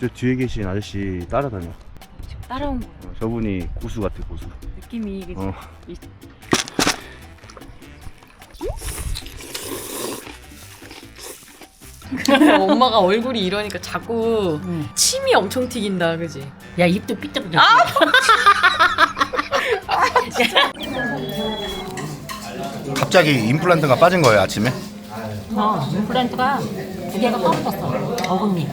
저 뒤에 계신 아저씨 따라다녀. 지금 따라온 거야. 저분이 고수 같아, 고수. 느낌이 이게 엄마가 얼굴이 이러니까 자꾸 침이 엄청 튀긴다, 그지? 야 입도 삐뚤어져. 갑자기 임플란트가 빠진 거예요, 아침에? 임플란트가 두 개가 떨어졌어. 어금니.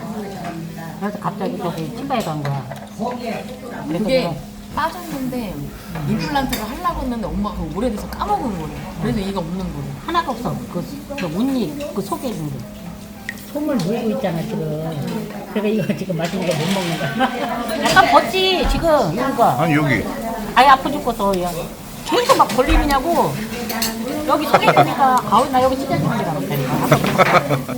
그래서 갑자기 저기 치과에 간 거야. 그래서 그게 내가 빠졌는데 임플란트를 하려고 했는데 엄마가 그거 오래돼서 까먹은 거래. 그래서 이가 없는 거래. 하나가 없어. 그 운니 그 속에 있는 거. 솜을 물고 있잖아 지금. 그러니까 이거 지금 맛있는 거 못 먹는 거야. 약간 벗지 지금 이거. 아니, 여기. 아예 아파 죽겠어. 야. 계속 막 걸리느냐고. 여기 속에 있으니까 아우 나 여기 찢어지는 줄 알았다니까.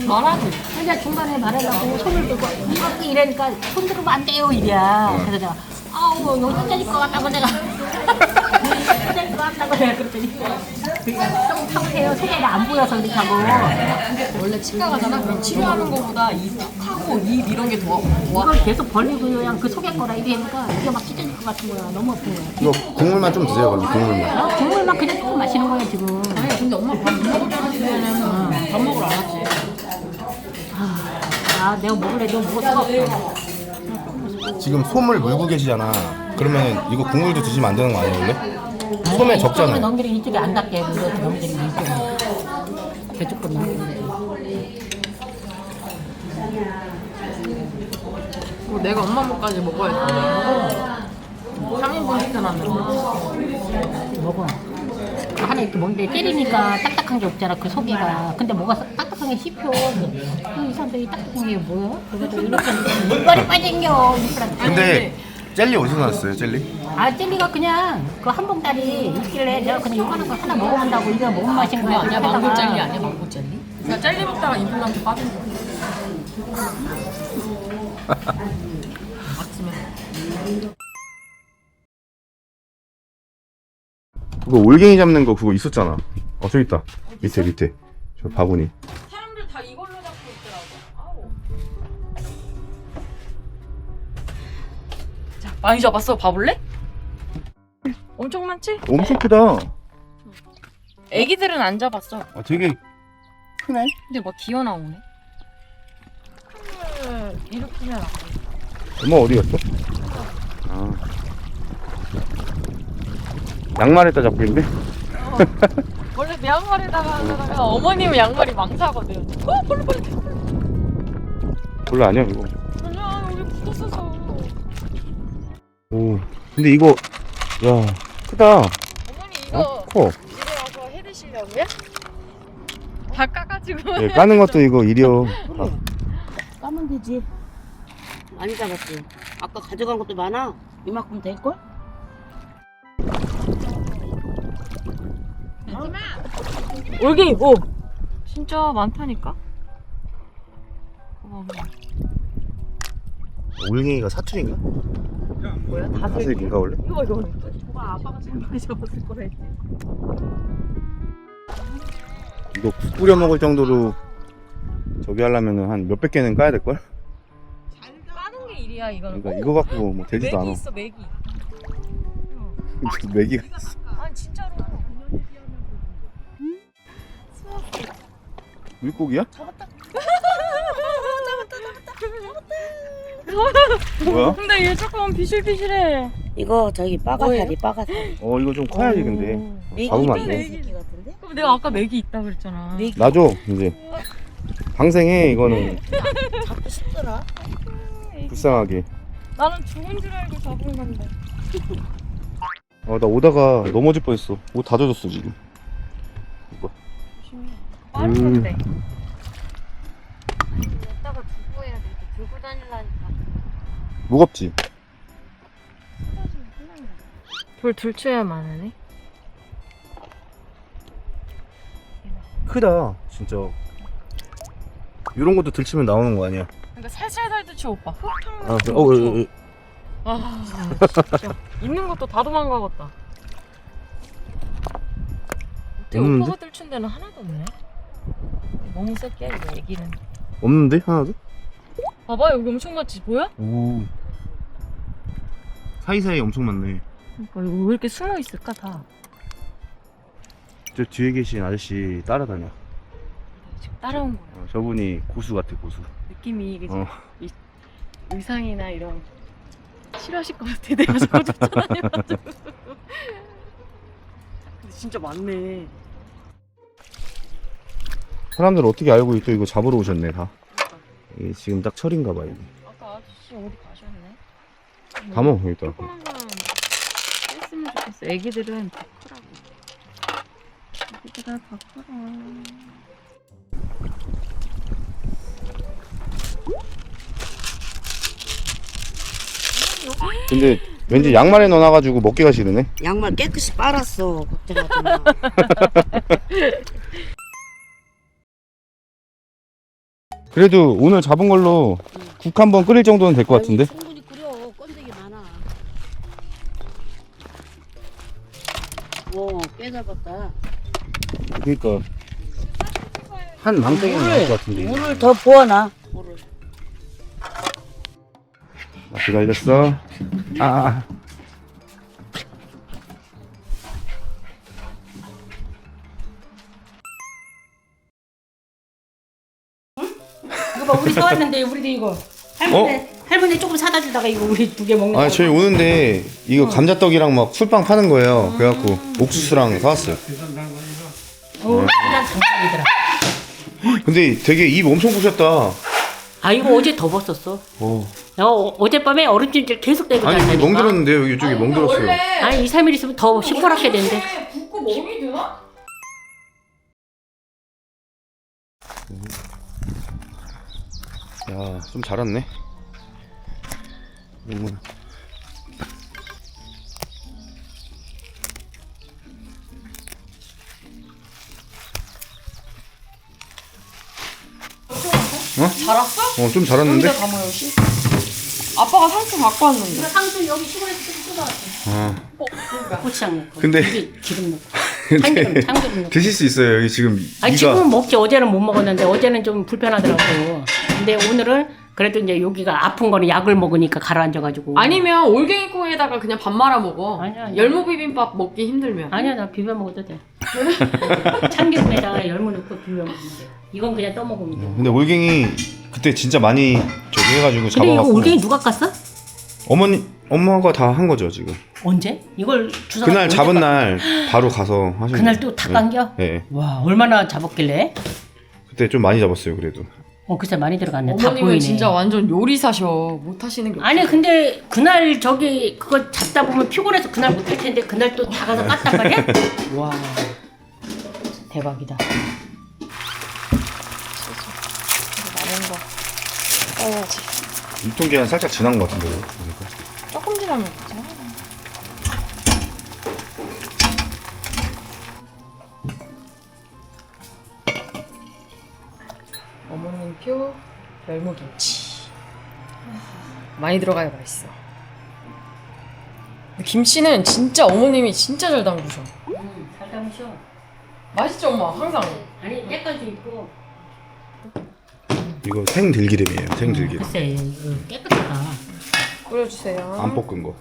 말하지. 그냥 중간에 말하려고 손을 들고 이렇게 이러니까 손 들으면 안 돼요 이래야. 그래서 내가 아우 여기 찢어질 것 같다고 내가 찢어질 것 같다고 내가 그랬더니 좀 턱해요. 속에가 안 보여서 이렇게 하고. 원래 치과 가잖아. 그럼 치료하는 거보다 이 턱하고 입 이런 게 더 이걸 계속 벌리고 그냥 그 속에 거라 이러니까 이게 막 찢어질 것 같은 거야. 너무 아픈 거야. 이거 국물만 좀 드세요, 그럼 국물만. 국물만 그냥 조금 마시는 거야 지금. 아니 근데 엄마 밥 못 먹을 줄 알았으면 밥 먹으러 안 왔지. 아 내가 먹을래 너 먹을 수가 없어. 지금 솜을 물고 계시잖아. 그러면 이거 국물도 드시면 안 되는 거 아니에요, 원래? 솜에 적잖아요. 넘기는 이쪽에 안 닿게 그래서 넘기는 이쪽에 개조금 넘기는 내가 엄마 먹까지 먹어야 돼. 3인분 시켜놨는데. 먹어. 하나 이렇게 먹는데 때리니까 딱딱한 게 없잖아 그 속에가. 근데 뭐가 딱딱한 게 씹혀. 이 사람들이 딱딱한 게 뭐야? 그래서 이렇게 물빨이 빠진겨. 근데 젤리 어디서 나왔어요, 젤리? 아 젤리가 그냥 그 한 봉다리 있길래 내가 그냥 요만한 거 하나 먹어본다고 이거 뭔 맛인 그거 거야. 아니야? 그래서 망고 젤리 하다가 아니야? 망고 젤리? 그러니까 젤리 먹다가 임플란트 빠진 거. 아침에. 그거 올갱이 잡는 거 그거 있었잖아. 저기 있다. 밑에. 저 바구니. 사람들 다 이걸로 잡고 있더라고. 아우. 자, 많이 잡았어. 봐볼래? 엄청 많지? 엄청 크다. 애기들은 안 잡았어. 아, 되게 크네. 근데 막 기어 나오네. 이렇게 해야 엄마 어디 갔어? 아. 양말에다 잡고 있네? 원래 양말에다가 하다가 어머님은 양말이 망사거든. 벌레. 별로 아니야, 이거. 아니야, 여기 붙었어서. 오. 근데 이거, 야, 크다. 어머니 이거 커. 집에 와서 해 드시려고요? 다 까가지고. 네, 까는 것도 이거 일이요. 까면 되지. 많이 잡았지. 아까 가져간 것도 많아. 이만큼 될걸? 올갱이 오 진짜 많다니까. 올갱이가 사투리인가? 뭐야? 사투리인가, 원래? 이거 저거 아빠가 제일 많이 잡았을 거라 했지. 이거 국 뿌려 먹을 정도로 저기 하려면 한 몇백 개는 까야 될걸? 까는 게 일이야 이거는. 그러니까 이거 갖고 뭐 되지도 않아. 맥이 있어 맥이. 맥이가. 아니 진짜로. 물고기야? 잡았다. 뭐야? 근데 얘 조금 비실비실해. 이거 저기 빠가사리 빠가사리. 이거 좀 커야지, 근데. 잡으면 안 돼. 새끼 같은데? 그럼 내가 아까 맥이 있다 그랬잖아. 놔줘, 이제. 방생해, 이거는. 잡고 싶더라. 불쌍하게. 나는 죽은 줄 알고 잡은 건데. 나 오다가 넘어질 뻔했어. 옷 다 젖었어, 지금. 빠른 건데. 여기다가 두고 해야 돼. 들고 다니려니까. 무겁지? 돌 들쳐야만 하네. 크다, 진짜. 이런 것도 들치면 나오는 거 아니야? 그러니까 살살 들쳐 오빠. 흙탕. 아, 진짜 있는 것도 다 도망가겠다. 어떻게 없는데? 오빠가 들춘 데는 하나도 없네. 너무 셀게 이거 애기는. 없는데? 하나도? 봐봐 여기 엄청 많지 보여? 오. 사이사이 엄청 많네. 그러니까 이거 왜 이렇게 숨어 있을까 다. 저 뒤에 계신 아저씨 따라다녀. 지금 따라온 거야. 저분이 고수 같아, 고수. 느낌이 그지? 어. 이 의상이나 이런 싫어하실 것 같아. 내가 저거 쫓아다녀가지고. 근데 진짜 많네. 사람들 어떻게 알고 또 이거 잡으러 오셨네, 다. 이게 지금 딱 철인가 봐, 이게. 아까 아저씨 어디 가셨네? 감어, 여기 있다. 조그만 거 했으면 좋겠어. 애기들은 다 크라고. 애기들은 다 크라. 근데 왠지 양말에 넣어놔가지고 먹기가 싫으네. 양말 깨끗이 빨았어. 걱정하지 마. 그래도 오늘 잡은 걸로 국 한번 끓일 정도는 될 것 같은데? 아유, 충분히 끓여. 건더기 많아. 꽤 잡았다. 그러니까 한 망태기 나올 것 같은데. 물을 더 부어놔. 물을. 기다렸어. 아. 이거 봐, 우리 사왔는데 우리도 이거 할머니 조금 사다 주다가 이거 우리 2개 먹는 거. 아, 저희 오는데 이거 감자떡이랑 막 술빵 파는 거예요. 그래갖고 옥수수랑 사왔어요. 그냥 장난이더라. 근데 되게 입 엄청 부셨다. 아 이거 어제 더 벗었어. 어젯밤에 얼음찜질 계속 대고 아니, 잤다니까. 멍들었는데요. 여기 쪽이 멍들었어요. 아니 2, 3일 있으면 더 시퍼렇게 된대. 붓고 먹이 되나? 야, 좀 자랐네. 자랐어? 좀 자랐는데? 혼자 다 모여 씨. 아빠가 상추 갖고 왔는데. 상추 여기 시골에서 좀 쏟아왔어. 고추장 넣고. 근데- 여기 기름 넣고. 참기름 넣고. 드실 수 있어요. 여기 지금 아니 이가 지금은 먹지. 어제는 못 먹었는데 어제는 좀 불편하더라고. 근데 오늘은 그래도 이제 여기가 아픈 거는 약을 먹으니까 가라앉아가지고. 아니면 올갱이콩에다가 그냥 밥 말아 먹어. 아니야. 열무 비빔밥 먹기 힘들면. 아니야 나 비벼 먹어도 돼. 참기름에다가 열무 넣고 비벼 먹으면 돼. 이건 그냥 떠먹으면 돼. 근데 올갱이 그때 진짜 많이 저기 해가지고 근데 이거 잡아갖고 올갱이 누가 깠어? 엄마가 다 한 거죠 지금. 언제? 이걸 주사 그날 잡은 날 바로 가서 하신 그날 거예요. 또 다 감겨? 네. 와 얼마나 잡았길래? 그때 좀 많이 잡았어요 그래도. 글쎄 많이 들어갔네. 다 어머님은 보이네. 진짜 완전 요리사셔. 못 하시는 게 없어. 아니 근데 그날 저기 그거 잡다 보면 피곤해서 그날 못 할 텐데 그날 또 다 가서 깠단 말이야? 와 대박이다. 남은 거 써야지. 유통기한 살짝 지난 것 같은데요. 그러니까. 조금 지나면 되지. 어머님표 열무김치. 많이 들어가야 맛있어. 근데 김치는 진짜 어머님이 진짜 잘 담그셔. 잘 담으셔. 맛있죠 엄마 항상. 아니 색깔도 있고. 이거 생들기름이에요. 생들기름. 글쎄 이거 깨끗하다. 뿌려주세요. 안 볶은 거.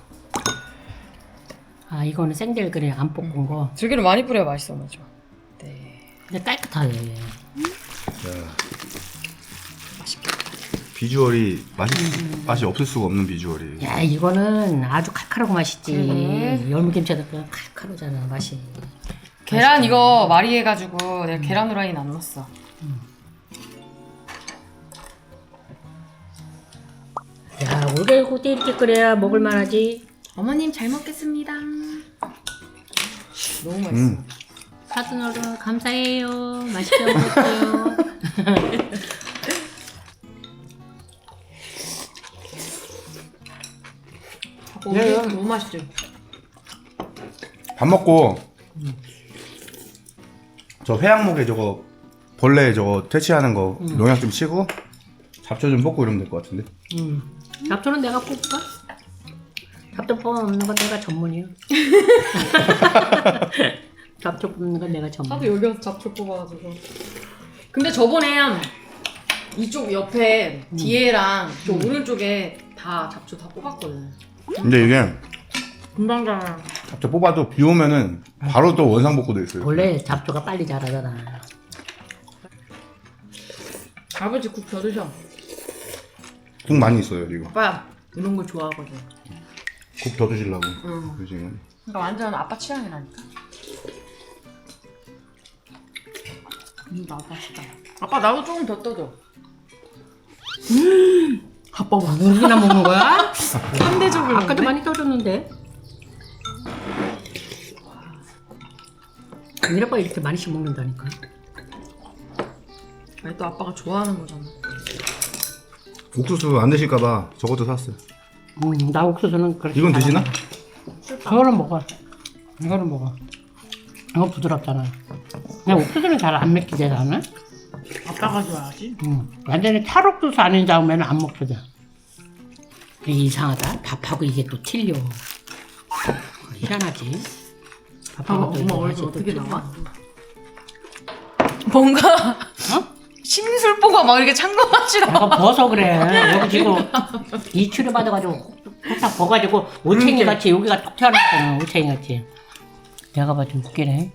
아 이거는 생들그래 안 볶은 거. 들기름 많이 뿌려야 맛있어 맞죠. 네. 근데 깨끗하네. 비주얼이 맛이 없을 수가 없는 비주얼이에요. 야 이거는 아주 칼칼하고 맛있지. 열무김치도 그냥 칼칼하잖아 맛이. 계란 이거 말이해가지고 내가 계란 후라이는 안 넣었어. 야 올갱이국도 이렇게 끓여야 먹을만하지. 어머님 잘 먹겠습니다. 너무 맛있어. 사돈어른 감사해요. 맛있게 먹었어요. 너무 맛있지. 밥 먹고 저 회양목에 저거 벌레 저거 퇴치하는 거 농약 좀 치고 잡초 좀 뽑고 이러면 될 것 같은데. 잡초는 내가 뽑을까? 잡초 뽑는 건 내가 전문이야. 잡초 뽑는 건 내가 전문. 나도 여기 와서 잡초 뽑아가지고. 근데 저번에 이쪽 옆에 뒤에랑 저 오른쪽에 다 잡초 다 뽑았거든. 근데 이게 금방 자라. 잡초 뽑아도 비 오면은 바로 또 원상복구돼 있어요. 원래 잡초가 빨리 자라잖아. 아버지 국 더 드셔. 국 많이 있어요 이거. 아빠 이런 거 좋아하거든. 국 더 드시려고. 응. 지금. 그러니까 완전 아빠 취향이라니까. 아빠 진짜. 아빠 나도 조금 더 떠줘. 아빠 뭐 무기나 먹는 거야? 3대적을 아까도 많이 떠줬는데. 우리 아빠 이렇게 많이씩 먹는다니까. 아니 또 아빠가 좋아하는 거잖아. 옥수수 안 드실까봐 저것도 샀어요. 나 옥수수는 그렇게. 이건 잘 드시나? 안 먹어. 이거는 먹어. 이거는 먹어. 이거 부드럽잖아. 그냥 옥수수는 잘 안 먹기지 나는. 아빠가 좋아하지? 완전히 찰옥수수 아닌 다음에는 안 먹거든. 이게 이상하다. 밥하고 이게 또 틀려. 희한하지. 밥하고 또 엄마 이게 얼굴 맛이 또 어떻게 틀려. 나와? 뭔가 어? 심술보가 막 이렇게 찬 거 같지도 않아. 내가 버서 그래. 여기 지금 이출을 받아가지고 딱 버가지고 오챙이 같이 여기가 톡 튀어나왔잖아. 오챙이 같이. 내가 봐 좀 웃기네.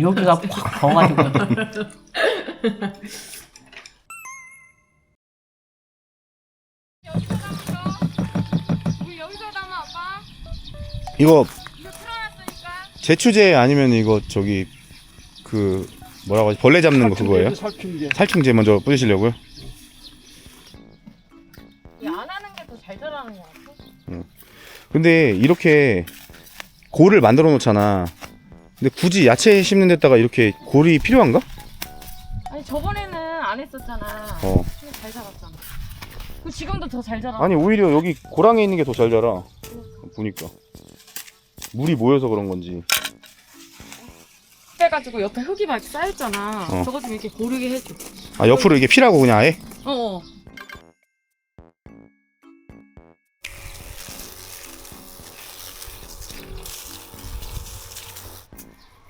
여기가 팍 버가지고. 이거 제추제 아니면 이거 저기 그 뭐라고 하지? 벌레 잡는 거 그거예요? 살충제. 살충제 먼저 뿌리시려고요? 안 하는 게 더 잘 자라는 거 같아. 근데 이렇게 골을 만들어 놓잖아. 근데 굳이 야채 심는 데다가 이렇게 골이 필요한가? 아니 저번에는 안 했었잖아. 어. 좀 잘 자랐잖아. 그 지금도 더 잘 자라. 아니 오히려 여기 고랑에 있는 게 더 잘 자라. 보니까 물이 모여서 그런 건지. 해가지고 옆에 흙이 막 쌓였잖아. 어. 저거 좀 이렇게 고르게 해줘. 아 옆으로 이게 피라고 그냥 아예? 어.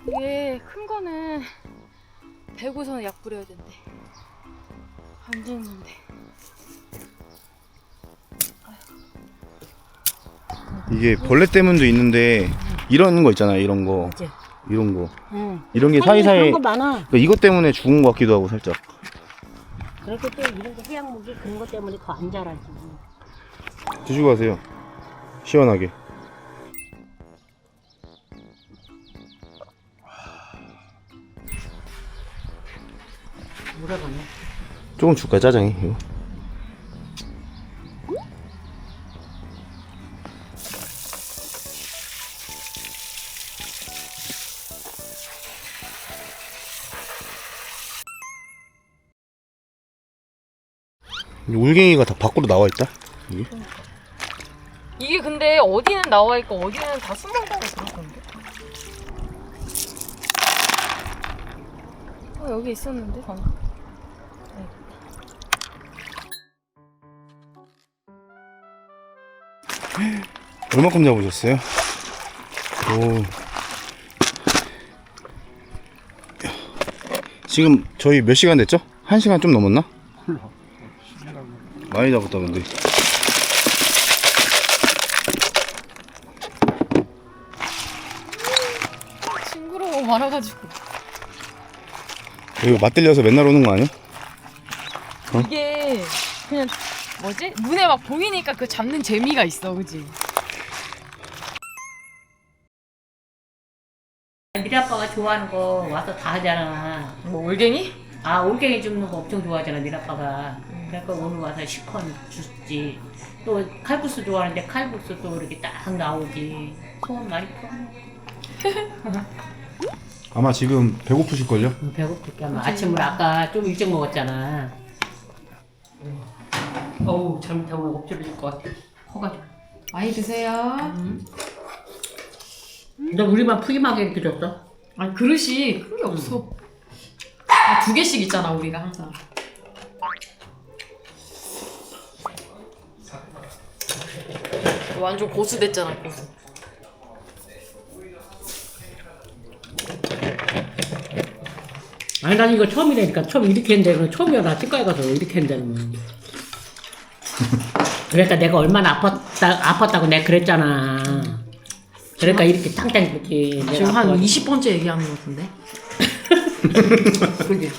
이게 큰 거는 배고선 약 뿌려야 된대. 안 됐는데. 이게 벌레 때문도 있는데 이런 거 있잖아 이런 거. 맞지? 이런 거. 응. 이런 게 사이사이에 그런 거 많아. 그러니까 이것 때문에 죽은 것 같기도 하고 살짝. 그렇게 또 이런 거 해양목이 그런 것 때문에 더 안 자라지. 드시고 가세요. 시원하게. 물어보네. 조금 줄까 짜장이 이거. 울갱이가 다 밖으로 나와 있다. 여기. 이게 근데 어디는 나와 있고 어디는 다 숨어 있다고 들었던데. 여기 있었는데 방금. 얼마큼 잡으셨어요? 오. 지금 저희 몇 시간 됐죠? 1시간 좀 넘었나? 많이 잡았다 근데. 징그러워 많아가지고. 이거 맞들려서 맨날 오는 거 아니야? 이게 그냥 뭐지? 눈에 막 보이니까 그 잡는 재미가 있어, 그지? 우리 아빠가 좋아하는 거 와서 다 하잖아. 뭐 올갱이? 아, 올갱이 줍는 거 엄청 좋아하잖아, 우리 아빠가. 그러니까 오늘 와서 시컨 줬지. 또 칼국수 좋아하는데 칼국수 또 이렇게 딱 나오지. 소원 많이 풀어. 아마 지금 배고프실걸요? 배고플게 아마 아침을 아까 좀 일찍 먹었잖아. 어우, 잘못하면 엎드려질 것 같아. 커가지고. 많이 드세요. 너 우리만 푸짐하게 이렇게 줬어? 아니 그릇이 큰 게 없어. 아, 2개씩 있잖아 우리가 항상. 완전 고수 됐잖아 고수. 아니 난 이거 처음이라니까. 처음 이렇게 했는데 그럼 처음이야. 나 치과에 가서 이렇게 했는다는 그러니까 내가 얼마나 아팠다고 내가 그랬잖아. 그러니까 이렇게 탕탕 이렇게 지금 한 20번째 얘기하는 것 같은데. 그게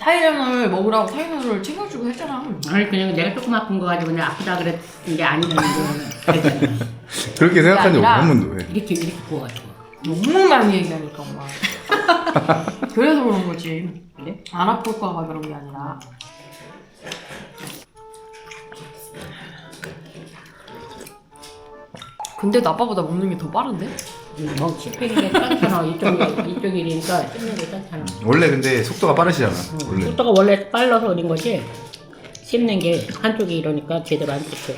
타이레놀 먹으라고 타이레놀을 챙겨주고 했잖아. 아니 그냥 내가 조금 아픈 거 가지고 그냥 아프다 그랬던 게 아니라는 거 알잖아. 그렇게 생각한 적 아니라 한 번도 왜? 이렇게 부어가지고. 너무 많이 얘기하니까 엄마. 그래서 그런 거지. 그래? 안 아플까봐 그런 게 아니라. 근데 아빠보다 먹는 게 더 빠른데? 뭐 씹히는 게 짠잖아. 이쪽이니까 씹는 게 짠잖아. 원래 근데 속도가 빠르시잖아. 원래. 속도가 원래 빨라서 그런 거지. 씹는 게 한쪽이 이러니까 제대로 안 씹혀.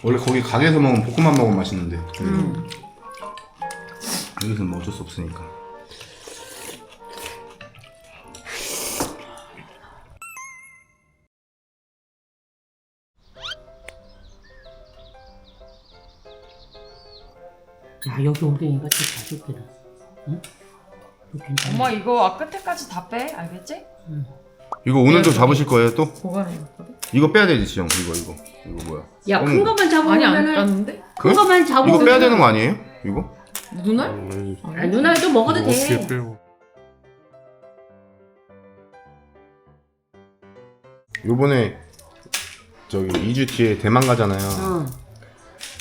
원래 거기 가게에서 먹으면 볶음밥 먹으면 맛있는데. 여기서는 뭐 어쩔 수 없으니까. 야 여기 옮기니까 진짜 좋겠다. 응? 이거 괜찮아. 엄마 이거 끝에까지 다 빼. 알겠지? 이거 오늘도 잡으실 거예요 또? 보관해놨거든. 이거 빼야 되지 지영. 이거 뭐야? 야 큰 거만 아니 안 잡으면은 깠는데? 큰 거만 잡으면 이거 빼야 되는 거 아니에요? 이거? 눈알? 아, 누나도 먹어도 돼. 어떻게 빼고? 요번에 저기 2주 뒤에 대만 가잖아요. 응.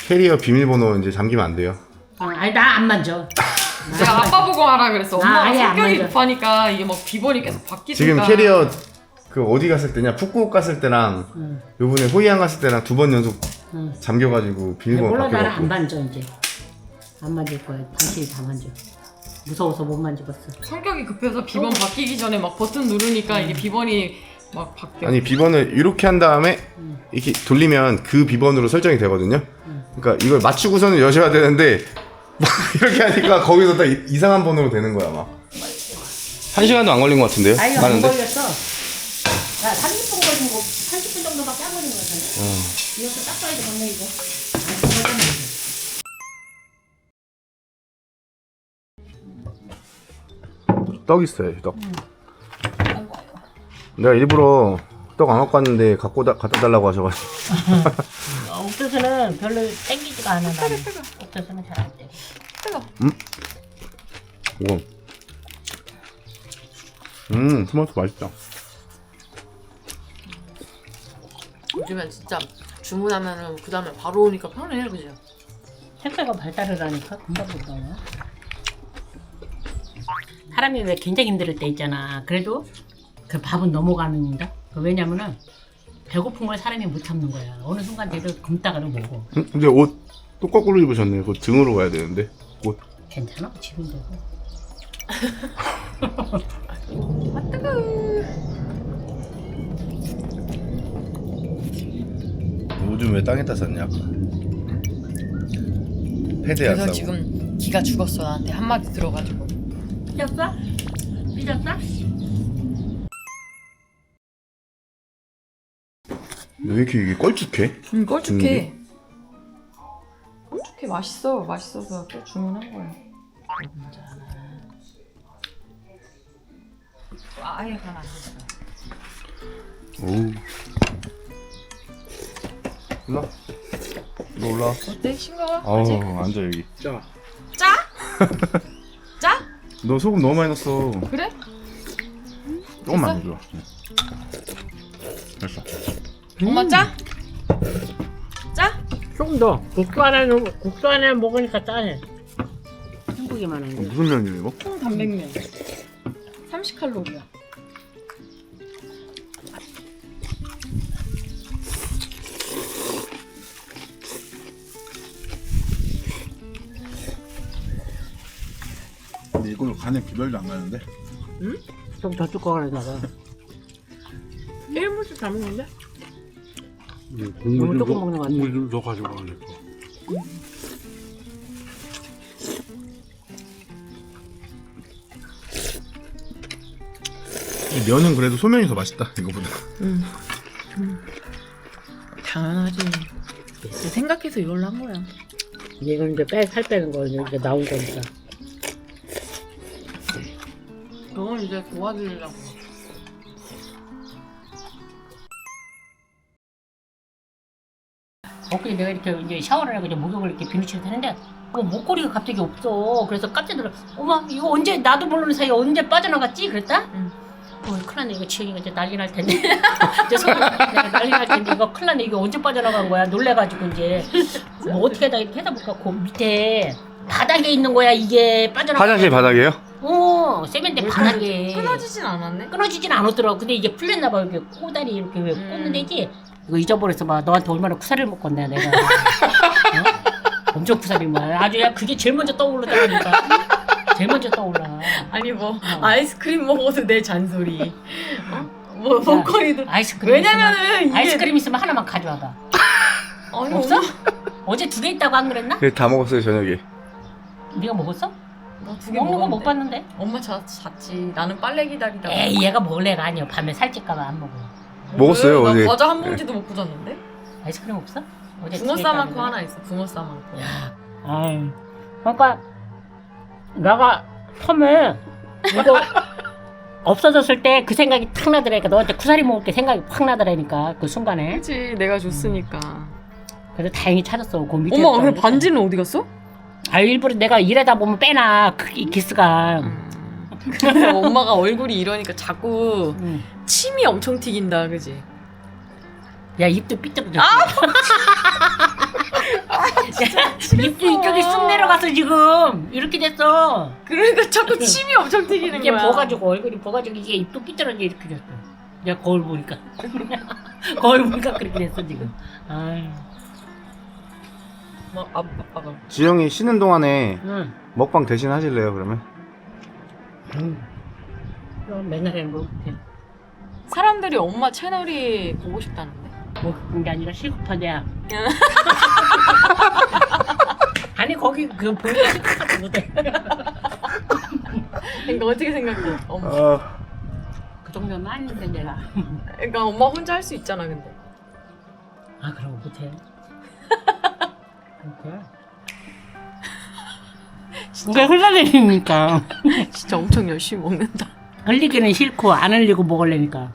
캐리어 비밀번호 이제 잠기면 안 돼요. 아니 나 안 만져. 내가 아빠 보고 하라 그랬어. 나 엄마가 아예 안 성격이 만져. 급하니까 이게 막 비번이 계속 바뀌니까. 지금 캐리어 그 어디 갔을 때냐? 푸꾸옥 갔을 때랑 응. 요번에 호이안 갔을 때랑 2번 연속 응. 잠겨가지고 비밀번호 몰라 나는 안 바뀌어갖고. 만져 이제. 안 만질 거야. 당신이 다 만져. 무서워서 못 만지겠어. 성격이 급해서 비번 바뀌기 전에 막 버튼 누르니까 이게 비번이 막 바뀌어. 아니 비번을 이렇게 한 다음에 이렇게 돌리면 그 비번으로 설정이 되거든요. 그러니까 이걸 맞추고서는 여셔야 되는데 막 이렇게 하니까 거기서 다 이상한 번호로 되는 거야 막. 1시간도 안 걸린 것 같은데요? 아니 안 가는데? 걸렸어. 야 30분 걸린 거 30분 정도밖에 안 걸린 거 같은데. 이것도 닦아야지 먹네 이거. 떡 있어요 떡. 내가 일부러 떡 안 갖고 왔는데 갖다 달라고 하셔가지고. 옥수수는 별로 땡기지가 않아 나는. 옥수수는 잘 안 땡겨. 이거. 토마토 맛있다. 요즘엔 진짜 주문하면은 그 다음에 바로 오니까 편해, 그죠? 생각가 발달을 하니까 금방 금방이야. 사람이 왜 굉장히 힘들 때 있잖아. 그래도 그 밥은 넘어가는다. 왜냐면은 배고픈 걸 사람이 못 참는 거야. 어느 순간 되도 굶다가는 먹어. 근데 옷 또 거꾸로 입으셨네. 그 등으로 가야 되는데 옷. 괜찮아? 지금 되고. 아 뜨거워. 요즘 왜 땅에다 쌌냐? 패드 안 그래서 싸고. 지금 기가 죽었어. 나한테 한마디 들어가지고. 삐졌어? 삐졌어? 왜 이렇게 이게 껄쭉해? 껄쭉해. 껄쭉해. 맛있어. 맛있어서 또 주문한 거야. 아예 가안 됐어. 오우. 올라. 너 올라. 어때? 싱거워? 아우 앉아 여기. 짜. 짜? 짜? 너 소금 너무 많이 넣었어. 그래? 조금만 더 줘. 됐어. 엄마 짜? 짜? 조금 더. 국수 안에 먹으니까 짜네. 한국에만 한 거. 무슨 면이야 이거? 총 단백면. 30칼로리야. 근데 이걸로 간에 비별도 안 가는데? 좀 더 두꺼워야 나가. 1인분씩 다 먹는데? 너무 조금 먹는 거 같아. 국물 좀 더 가져가야겠다. 이 면은 그래도 소면이 더 맛있다 이거보다. 당연하지. 생각해서 이걸로 한 거야. 이건 이제 살 빼는 거 이제 나온 거니까. 넌 이제 도와주려고. 엊그제 내가 이렇게 이제 샤워를 하고 이제 목욕을 이렇게 비누칠을 했는데 목걸이가 갑자기 없어. 그래서 깜짝 놀라. 어머 이거 언제 나도 모르는 사이에 언제 빠져나갔지? 그랬다. 응. 큰일 났네. 이거 지영이가 이제 난리 날 텐데. 이제 내가 난리 날 텐데 이거 큰일 났네. 이거 언제 빠져나간 거야? 놀래가지고 이제 뭐 어떻게 하다 이렇게 하다 보니까 그 밑에 바닥에 있는 거야. 이게 빠져나가. 화장실 바닥이에요? 세면대 바닥에. 끊어지진 않았네? 끊어지진 않았더라고. 근데 이게 풀렸나 봐. 이렇게 꼬다리 이렇게 왜 꽂는 데지? 이거 잊어버려서 막 너한테 얼마나 쿠사리를 먹었네 내가. 엄청 쿠사리 뭐야. 아주 야 그게 제일 먼저 떠오르다니까. 제일 먼저 떠올라. 아니 뭐 아이스크림 먹어도 내 잔소리. 뭐 야, 목걸이도. 아이스크림 왜냐면은 있으면, 이게 아이스크림 있으면 하나만 가져와봐. 아니 없어? 엄마 어제 2개 있다고 안 그랬나? 그래 다 먹었어요 저녁에. 네가 먹었어? 나두개 먹는 거 먹었는데. 못 봤는데. 엄마 잤지. 나는 빨래 기다리다가. 에이 얘가 먹을 애가 아니야. 밤에 살찔까봐 안 먹어. 먹었어요, 나 어제. 과자 한 봉지도 먹고 잤는데. 아이스크림 없어? 어제 붕어 2개 싸만큼 있다고 하나 있어. 붕어 싸만큼. 아이, 그러니까 내가 처음에 이거 없어졌을 때 그 생각이 탁 나더라니까. 너한테 쿠사리 먹을 게 생각이 확 나더라니까 그 순간에. 그치 내가 줬으니까. 그래서 다행히 찾았어. 그 밑에 엄마 있다고 그 반지는 어디 갔어? 아 일부러 내가 일하다 보면 빼놔. 그 기스가. 그래서 엄마가 얼굴이 이러니까 자꾸 응. 침이 엄청 튀긴다, 그지? 야 입도 삐뚤어졌어. 입도 이쪽에 쑥 내려가서 지금 이렇게 됐어. 그러니까 자꾸 침이 엄청 튀기는 이게 거야. 버가지고 얼굴이 버가지고 이게 입도 삐뚤어져 이렇게 됐어. 내가 거울 보니까 거울 보니까 그렇게 됐어 지금. 아유. 막 아빠가. 지영이 쉬는 동안에 응. 먹방 대신 하실래요 그러면? 그럼 맨날 하는 거 못해. 사람들이 엄마 채널이 보고 싶다는데. 뭐 그런 게 아니라 실컷하냐. 아니 거기 그 보니까 실컷하지 못해. 그러니까 어떻게 생각해? 엄마. 그 정도는 아닌데 내가. 그러니까 엄마 혼자 할 수 있잖아, 근데. 아 그런 거 못해. 못해. 이게 흘러내리니까. 진짜 엄청 열심히 먹는다. 흘리기는 싫고 안 흘리고 먹으려니까.